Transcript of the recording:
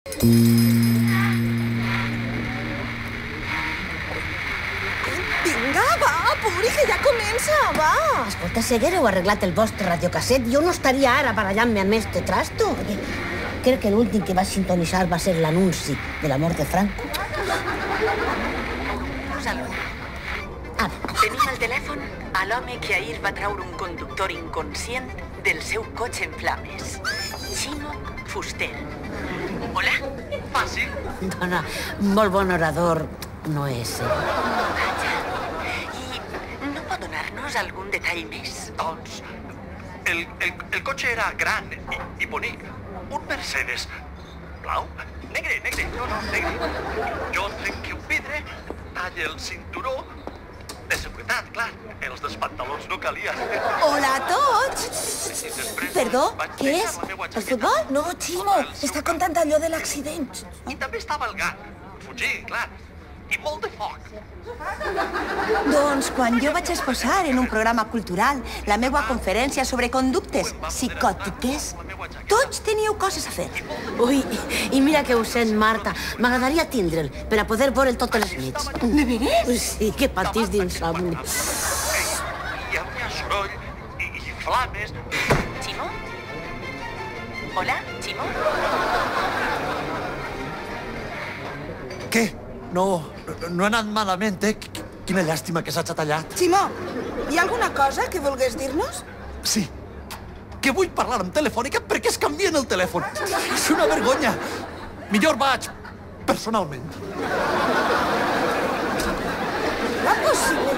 Vinga, va, apuri, que ja comença, va. Escolta, si haguéreu arreglat el vostre radiocasset, jo no estaria ara barallant-me amb este trasto. Crec que l'últim que va sintonitzar va ser l'anunci de la mort de Franco. Tenim al telèfon a l'home que ahir va traure un conductor inconscient del seu cotxe en flames. Ximo Fuster. Hola? Ah, sí? Dona, molt bon orador no és. Vaja. I no pot donar-nos algun detall més? Doncs, el cotxe era gran i bonic. Un Mercedes. Blau? Negre. No, negre. Jo trenqui un vidre, talle el cinturó. De seguretat, clar. Els dels pantalons no calia. Hola a tots. Perdó, què és? El futbol? No, Ximo, està contant allò de l'accident. I també estava el gat. Fugir, clar. I molt de foc. Doncs quan jo vaig exposar en un programa cultural la meva conferència sobre conductes psicòtiques, tots teníeu coses a fer. Ui, i mira que ho sent, Marta. M'agradaria tindre'l per a poder veure'l totes les nits. De veres? Sí, que patís d'insomni. Hi havia soroll i flames. Ximo? Hola, Ximo? Què? No ha anat malament, eh? Quina llàstima que s'ha tallat. Ximo, hi ha alguna cosa que volgués dir-nos? Sí, que vull parlar amb Telefònica perquè es canvien el telèfon. És una vergonya. Millor vaig, personalment. No és possible.